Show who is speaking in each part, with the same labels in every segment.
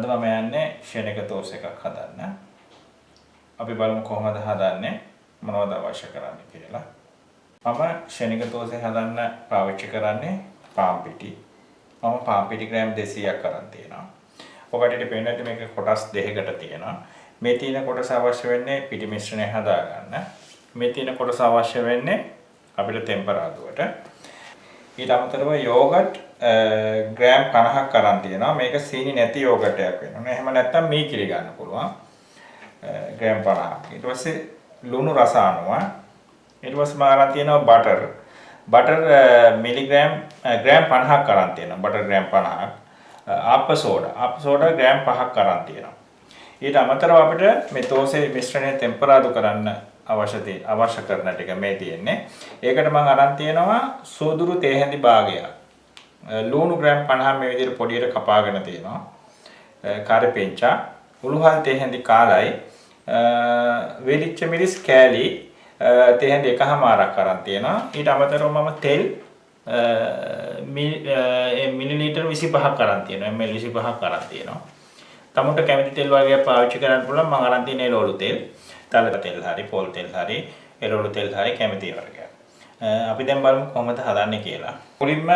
Speaker 1: අද මම යන්නේ ෂෙනික තෝස් එකක් හදන්න. අපි බලමු කොහොමද හදන්නේ මොනවද අවශ්‍ය කරන්නේ කියලා. මම ෂෙනික තෝස් එක හදන්න පාවිච්චි කරන්නේ පාන් පිටි. මම පාන් පිටි ග්‍රෑම් 200ක් අරන් තියෙනවා. ඔකට පේන්නේ මේක කොටස් දෙකකට තියෙනවා. මේ තියෙන කොටස අවශ්‍ය වෙන්නේ පිටි මිශ්‍රණය හදාගන්න. මේ තියෙන කොටස අවශ්‍ය වෙන්නේ අපිට ටෙම්පරාදුවට. ඊට අමතරව යෝගට් ග්‍රෑම් 50ක් අරන් තියෙනවා. මේක සීනි නැති යෝගට්යක් වෙනවා. එහෙම නැත්නම් මී කිරි ගන්න පුළුවන්. ග්‍රෑම් 50ක්. ඊට පස්සේ ලුණු රස අනුව. ඊට පස්සේ මම අරන් තියෙනවා බටර්. බටර් මිලිග්‍රෑම් ග්‍රෑම් 50ක් අරන් තියෙනවා. බටර් ග්‍රෑම් 50ක්. ආප්ප සෝඩා ග්‍රෑම් 5ක් අරන් තියෙනවා. ඊට අමතරව අපිට මේ තෝසේ මිශ්‍රණය ටෙම්පරාදු කරන්න අවශ්‍ය කරන ටික මේ තියෙන්නේ. ඒකට මම අරන් තියෙනවා සූදුරු තේ හැඳි භාගයක්. ලුණු ග්‍රෑම් 50 මේ විදිහට පොඩියට කපාගෙන තියෙනවා. කාරපෙන්චා, උළුහල් තේ හැඳි කාලයි, වේලිච්ච මිරිස් කෑලි තේ හැඳි එකහමාරක් අරන් තියෙනවා. ඊට අමතරව මම තෙල් මිලිලීටර් 25ක් අරන් තියෙනවා. ml 25ක් අරන් තියෙනවා. තමුන්ට කැමති තෙල් වර්ගයක් පාවිච්චි කරන්න පුළුවන්. මම අරන් තියෙන එළවලු තෙල්, තල තෙල් හරි, පොල් තෙල් හරි, එළවලු තෙල් හරි කැමති වර්ගයක්. අපි දැන් බලමු කොහොමද හදන්නේ කියලා. මුලින්ම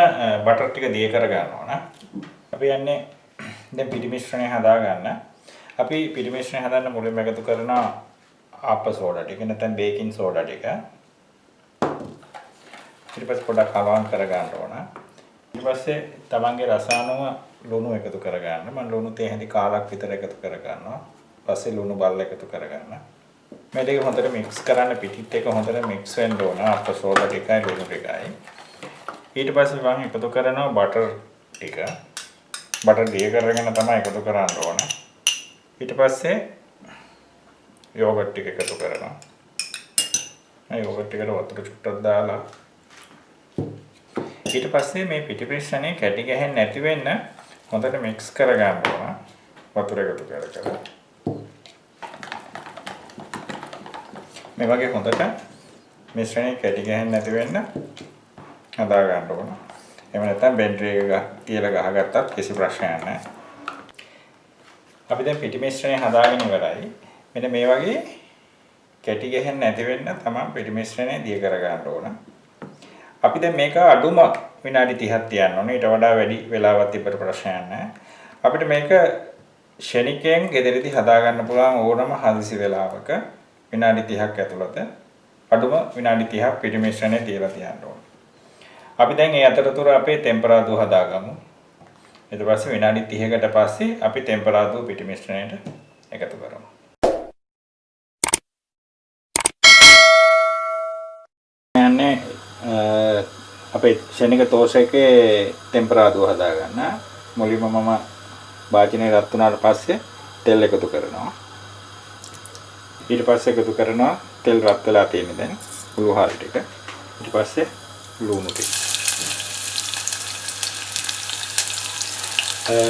Speaker 1: බටර් ටික දිය කර ගන්න ඕන. අපි යන්නේ දැන් පිටි මිශ්‍රණය හදා ගන්න. අපි පිටි මිශ්‍රණය හදන්න මුලින්ම එකතු කරන ආප්ප සෝඩා ටික නැත්නම් බේකින් සෝඩා ටික. ඊට පස්සේ පොඩක් කලවම් කර ගන්න ඕන. ඊට පස්සේ තමන්ගේ රස අනුව ලුණු එකතු කර ගන්න. මම ලුණු තේ හැඳි කාලක් විතර එකතු කර ගන්නවා. පස්සේ ලුණු බල්ල එකතු කර ගන්න. මේ දෙක හොඳට මික්ස් කරන්න. පිටිත් එක හොඳට මික්ස් වෙන්න ඕන. ආප්ප සෝඩා ටිකයි ලුණු ටිකයි. ඊට පස්සේ මම එකතු කරනවා බටර් ටික. බටර් දිය කරගෙන තමයි එකතු කරන්න ඕන. ඊට පස්සේ යෝගට් ටික එකතු කරනවා. මේ යෝගට් ටිකට වතුර චුට්ටක් දාලා ඊට පස්සේ මේ පිටි මිශ්‍රණය කැටි ගැහෙන්නේ නැති වෙන්න හොඳට මික්ස් කර ගන්න ඕන. වතුර එකතු කර. මේ වගේ හොඳට මිශ්‍රණය කැටි ගැහෙන්නේ නැති වෙන්න හදා ගන්න ඕන. එහෙම නැත්නම් බෙන්ඩරි එක තියලා ගහගත්තත් කිසි ප්‍රශ්නයක් නැහැ. අපි දැන් පිටි මිශ්‍රණය හදාගෙන ඉවරයි. මෙන්න මේ වගේ කැටි ගැහෙන්නේ නැති වෙන්න තමයි පිටි මිශ්‍රණය දිය කර ගන්න ඕන. අපි දැන් මේක අඩුම විනාඩි 30ක් තියන්න ඕනේ. ඊට වඩා වැඩි වෙලාවක් තිබ්බට ප්‍රශ්නයක් නැහැ. අපිට මේක ෂෙනිකෙන් ගෙදරදී හදා ගන්න පුළුවන් ඕනම හදිසි වෙලාවක විනාඩි 30ක් ඇතුළත අඩුම විනාඩි 30ක් පිටි මිශ්‍රණය තියලා තියන්න ඕනේ. අපි දැන් මේ අතරතුර අපේ ටෙම්පරාදුව හදාගමු. ඊට පස්සේ විනාඩි 30කට පස්සේ අපි ටෙම්පරාදුව පිටි මිශ්‍රණයට එකතු කරමු. යන්නේ අපේ ෂෙනික තෝස් එකේ ටෙම්පරාදුව හදාගන්න. මුලින්ම මම වාචනේ රත් වුණාට පස්සේ තෙල් එකතු කරනවා. ඊට පස්සේ එකතු කරනවා තෙල් රත් වෙලා තියෙන දැන් උළුහල් ටික. ඊට පස්සේ ලුණු ටික.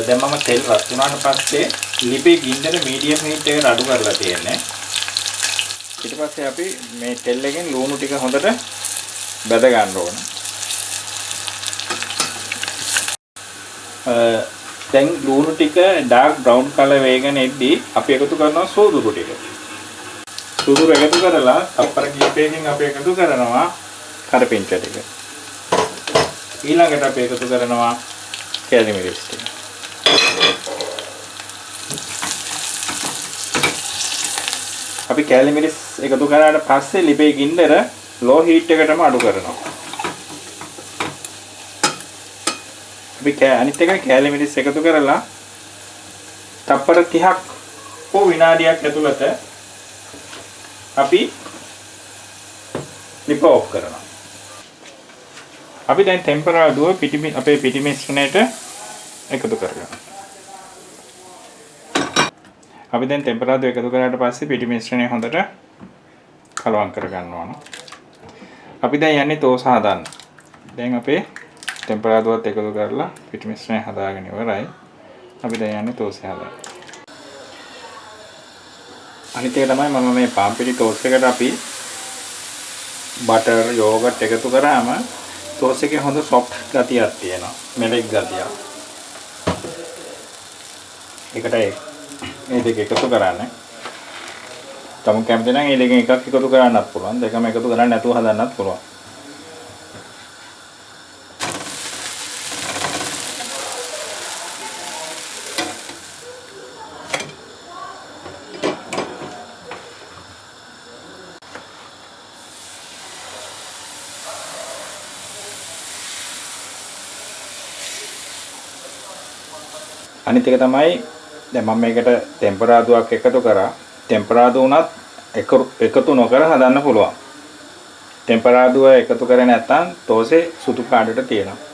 Speaker 1: දැන් මම තෙල් රත් වුණාට පස්සේ ලිපේ ගින්දර මීඩියම් හීට් එකට අඩු කරලා තියෙන්නේ. ඊට පස්සේ අපි මේ තෙල් එකෙන් ලුණු ටික හොඳට බැද ගන්න ඕන. දැන් ලුණු ටික ඩාර්ක් බ්‍රවුන් කලර් වේගෙන එද්දී අපි එකතු කරනවා සෝදුරු ටික. සෝදුරු එකතු කරලා තප්පර කීපයකින් අපි එකතු කරනවා කරපිංච ටික. ඊළඟට අපි එකතු කරනවා කැලි මිරිස් ටික. අපි කැලි මිරිස් එකතු කරාට පස්සේ ලිපේ ගින්දර ලෝ හීට් එකටම අඩු කරනවා. අපි අනිත් එක කැලි මිරිස් එකතු කරලා තප්පර 30ක් හෝ විනාඩියක් ඇතුළත අපි ලිප ඔෆ් කරනවා. අපි දැන් ටෙම්පරාදුව අපේ පිටි මිශ්‍රණයට එකතු කරගන්නවා. අපි දැන් ටෙම්පරාදුව එකතු කරාට පස්සේ පිටි මිශ්‍රණය හොඳට කලවම් කර ගන්න ඕන. අපි දැන් යන්නේ තෝස හදන්න. දැන් අපේ ටෙම්පරාදුවත් එකතු කරලා පිටි මිශ්‍රණය හදාගෙන ඉවරයි. අපි දැන් යන්නේ තෝස හදන්න. අනිත් එක තමයි මම මේ පාන් පිටි තෝස් එකට අපි බටර් යෝගට් එකතු කරාම තෝස් එකේ හොඳ සොෆ්ට් ගතියක් තියෙනවා. මෙලෙක් ගතියක්. ඒකට මේ දෙක එකතු කරන්න. තම කැමති නම් මේ දෙකෙන් එකක් එකතු කරන්නත් පුළුවන්. දෙකම එකතු කරන්නේ නැතුව හදන්නත් පුළුවන්. අනිත් එක තමයි දැන් මම මේකට ටෙම්පරාදුවක් එකතු කරා. ටෙම්පරාදු උනත් එකතු නොකර හදන්න පුළුවන්. ටෙම්පරාදුව එකතු කරේ නැත්නම් තෝසේ සුදු පාටට තියෙනවා.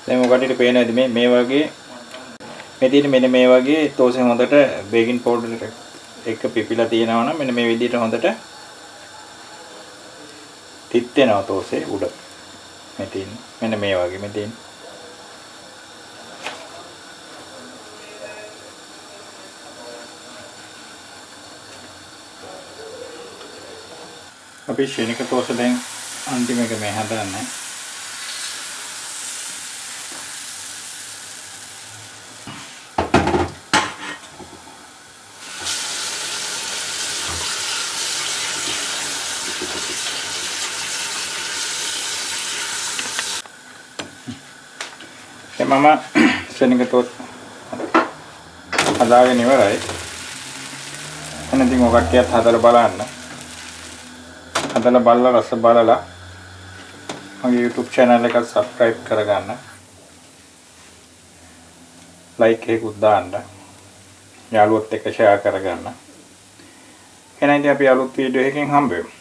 Speaker 1: දැන් ඔකට පේනවාද මේ වගේ මේ තියෙන මෙන්න මේ වගේ තෝසේ හොඳට බේකින් පවුඩර් එක පිපිලා තියෙනවා නම් මෙන්න මේ විදිහට හොඳට තිත් වෙනවා තෝසේ උඩ මෙන්න මේ වගේ මේ තියෙන අපි ශේනික තෝසේ දැන් අන්තිම එක මේ හදන්නේ මම ශේනික තෝස් හදාගෙන ඉවරයි. එහෙනම් ඉතින් ඔය කට්ටියත් හදලා බලන්න. හදලා බලලා රස බලලා මගේ YouTube channel එක subscribe කරගන්න. like එකකුත් දාන්න. යාළුවොත් එක්ක share කරගන්න. එහෙනම් ඉතින් අපි අලුත් වීඩියෝ එකකින් හම්බ වෙමු.